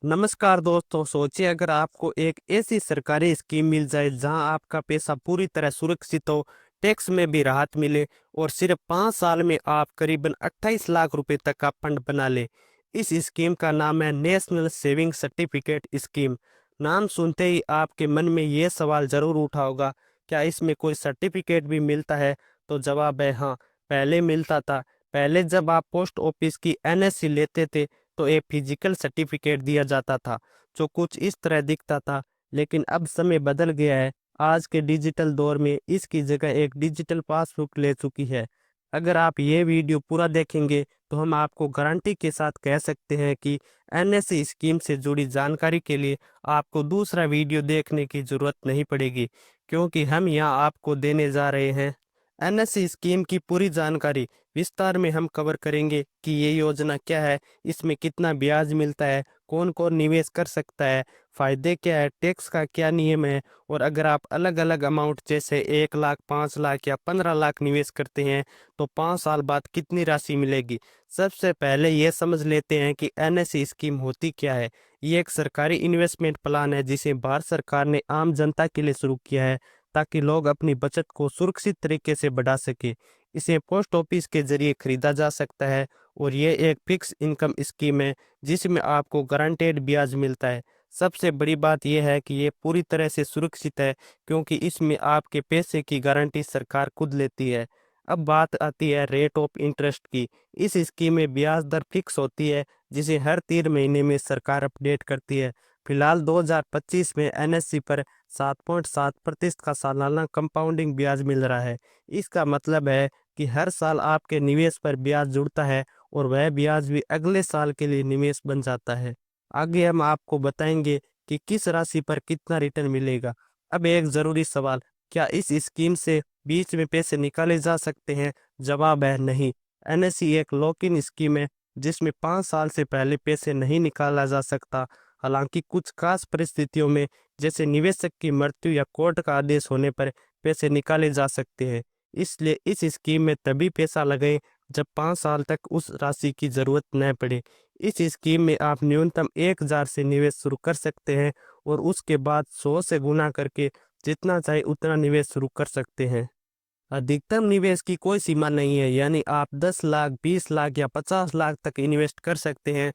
नमस्कार दोस्तों, सोचिए अगर आपको एक ऐसी सरकारी स्कीम मिल जाए जहां आपका पैसा पूरी तरह सुरक्षित हो, टैक्स में भी राहत मिले और सिर्फ 5 साल में आप करीबन 28 लाख रुपए तक का फंड बना ले। इस स्कीम का नाम है नेशनल सेविंग सर्टिफिकेट स्कीम। नाम सुनते ही आपके मन में ये सवाल जरूर उठा होगा, क्या इसमें कोई सर्टिफिकेट भी मिलता है? तो जवाब है हाँ, पहले मिलता था। पहले जब आप पोस्ट ऑफिस की एनएससी लेते थे तो एक फिजिकल सर्टिफिकेट दिया जाता था जो कुछ इस तरह दिखता था। लेकिन अब समय बदल गया है। आज के डिजिटल दौर में इसकी जगह एक डिजिटल पासबुक ले चुकी है। अगर आप ये वीडियो पूरा देखेंगे तो हम आपको गारंटी के साथ कह सकते हैं कि एनएससी स्कीम से जुड़ी जानकारी के लिए आपको दूसरा वीडियो देखने की जरूरत नहीं पड़ेगी, क्योंकि हम यहाँ आपको देने जा रहे हैं एनएससी स्कीम की पूरी जानकारी। विस्तार में हम कवर करेंगे कि ये योजना क्या है, इसमें कितना ब्याज मिलता है, कौन कौन निवेश कर सकता है, फायदे क्या है, टैक्स का क्या नियम है, और अगर आप अलग अलग अमाउंट जैसे 1 लाख, 5 लाख या 15 लाख निवेश करते हैं तो 5 साल बाद कितनी राशि मिलेगी। सबसे पहले ये समझ लेते हैं कि एनएससी स्कीम होती क्या है। ये एक सरकारी इन्वेस्टमेंट प्लान है जिसे भारत सरकार ने आम जनता के लिए शुरू किया है, ताकि लोग अपनी बचत को सुरक्षित तरीके से बढ़ा सके। इसे पोस्ट ऑफिस के जरिए खरीदा जा सकता है और ये एक फिक्स इनकम स्कीम है जिसमें आपको गारंटेड ब्याज मिलता है। सबसे बड़ी बात यह है कि ये पूरी तरह से सुरक्षित है, क्योंकि इसमें आपके पैसे की गारंटी सरकार खुद लेती है। अब बात आती है रेट ऑफ इंटरेस्ट की। इस स्कीम में ब्याज दर फिक्स होती है जिसे हर 3 महीने में सरकार अपडेट करती है। फिलहाल 2025 में एनएससी पर 7.7% का सालाना कंपाउंडिंग ब्याज मिल रहा है। इसका मतलब है कि हर साल आपके निवेश पर ब्याज जुड़ता है और वह ब्याज भी अगले साल के लिए निवेश बन जाता है। आगे हम आपको बताएंगे कि किस राशि पर कितना रिटर्न मिलेगा। अब एक जरूरी सवाल, क्या इस स्कीम से बीच में पैसे निकाले जा सकते हैं? जवाब है नहीं। एनएससी एक लॉक इन स्कीम है जिसमें 5 साल से पहले पैसे नहीं निकाला जा सकता। हालांकि कुछ खास परिस्थितियों में, जैसे निवेशक की मृत्यु या कोर्ट का आदेश होने पर, पैसे निकाले जा सकते हैं। इसलिए इस स्कीम में तभी पैसा लगाएं जब 5 साल तक उस राशि की जरूरत न पड़े। इस स्कीम में आप न्यूनतम 1,000 से निवेश शुरू कर सकते हैं और उसके बाद 100 से गुना करके जितना चाहे उतना निवेश शुरू कर सकते हैं। अधिकतम निवेश की कोई सीमा नहीं है, यानी आप 10 लाख, 20 लाख या 50 लाख तक इन्वेस्ट कर सकते हैं।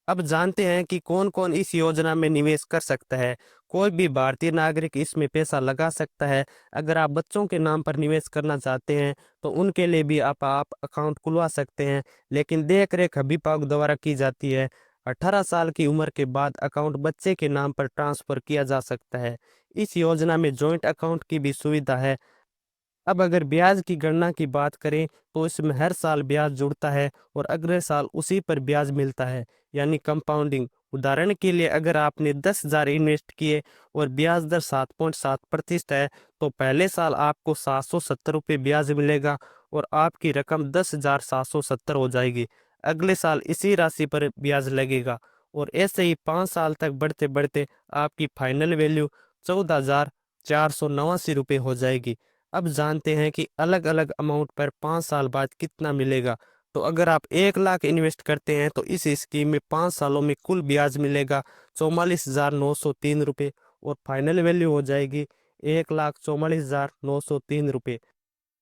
अब जानते हैं कि कौन कौन इस योजना में निवेश कर सकता है। कोई भी भारतीय नागरिक इसमें पैसा लगा सकता है। अगर आप बच्चों के नाम पर निवेश करना चाहते हैं तो उनके लिए भी आप अकाउंट खुलवा सकते हैं, लेकिन देख रेख अभिभावक द्वारा की जाती है। 18 साल की उम्र के बाद अकाउंट बच्चे के नाम पर ट्रांसफर किया जा सकता है। इस योजना में जॉइंट अकाउंट की भी सुविधा है। अब अगर ब्याज की गणना की बात करें तो इसमें हर साल ब्याज जुड़ता है और अगले साल उसी पर ब्याज मिलता है, यानी कंपाउंडिंग। उदाहरण के लिए अगर आपने 10,000 इन्वेस्ट किए और ब्याज दर 7.7% है, तो पहले साल आपको 770 रुपये ब्याज मिलेगा और आपकी रकम 10,770 हो जाएगी। अगले साल इसी राशि पर ब्याज लगेगा और ऐसे ही 5 साल तक बढ़ते बढ़ते आपकी फाइनल वैल्यू 14,489 रुपये हो जाएगी। अब जानते हैं कि अलग अलग अमाउंट पर 5 साल बाद कितना मिलेगा। तो अगर आप 1 लाख इन्वेस्ट करते हैं तो इस स्कीम में 5 सालों में कुल ब्याज मिलेगा 44,903 रुपये और फाइनल वैल्यू हो जाएगी 1,44,903 रुपये।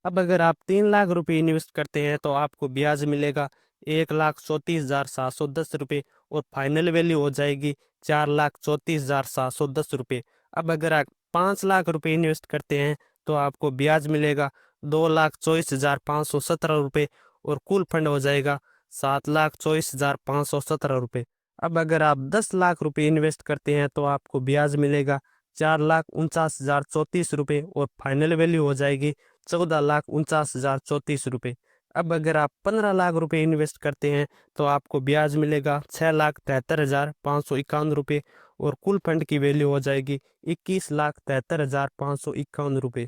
अब अगर आप 3 लाख रुपए इन्वेस्ट करते हैं तो आपको ब्याज मिलेगा 1,34,710 रुपये और फाइनल वैल्यू हो जाएगी 4,34,710 रुपये। अब अगर आप 5 लाख रुपए इन्वेस्ट करते हैं तो आपको ब्याज मिलेगा 2,24,517 रुपये और कुल फंड हो जाएगा 7,24,517 रुपये। अब अगर आप 10 लाख रुपए इन्वेस्ट करते हैं तो आपको ब्याज मिलेगा 4,49,034 रुपये और फाइनल वैल्यू हो जाएगी 14,49,034 रुपये। अब अगर आप 15 लाख रुपए इन्वेस्ट करते हैं तो आपको ब्याज मिलेगा 6,73,551 रुपये और कुल फंड की वैल्यू हो जाएगी 21,73,551 रुपये।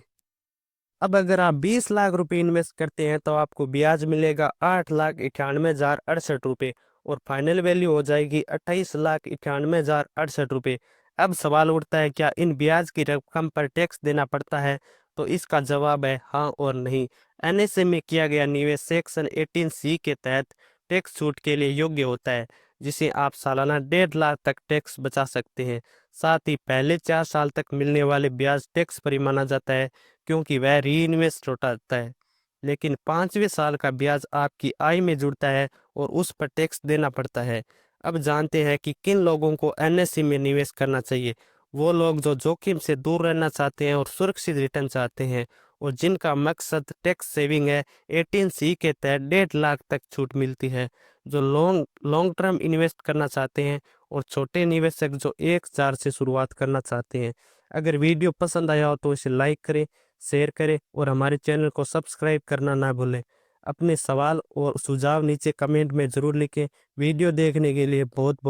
अब अगर आप 20 लाख रुपए इन्वेस्ट करते हैं तो आपको ब्याज मिलेगा 8,98,068 रुपये और फाइनल वैल्यू हो जाएगी 28,98,068 रुपये। अब सवाल उठता है, क्या इन ब्याज की रकम पर टैक्स देना पड़ता है? तो इसका जवाब है हाँ और नहीं। एनएसए में किया गया निवेश सेक्शन 18C के तहत टैक्स छूट के लिए योग्य होता है। जिसे आप सालाना 1.5 लाख तक टैक्स बचा सकते हैं। साथ ही पहले 4 साल तक मिलने वाले ब्याज टैक्स फ्री माना जाता है, क्योंकि वह रीइन्वेस्ट होता है। लेकिन 5वें साल का ब्याज आपकी आय में जुड़ता है और उस पर टैक्स देना पड़ता है। अब जानते हैं कि किन लोगों को एनएससी में निवेश करना चाहिए। वो लोग जो जोखिम से दूर रहना चाहते हैं और सुरक्षित रिटर्न चाहते हैं, और जिनका मकसद टैक्स सेविंग है। 18C के तहत 1.5 लाख तक छूट मिलती है। जो लॉन्ग लॉन्ग टर्म इन्वेस्ट करना चाहते हैं, और छोटे निवेशक जो 1,000 से शुरुआत करना चाहते हैं। अगर वीडियो पसंद आया हो तो इसे लाइक करें, शेयर करें और हमारे चैनल को सब्सक्राइब करना ना भूलें। अपने सवाल और सुझाव नीचे कमेंट में ज़रूर लिखें। वीडियो देखने के लिए बहुत बहुत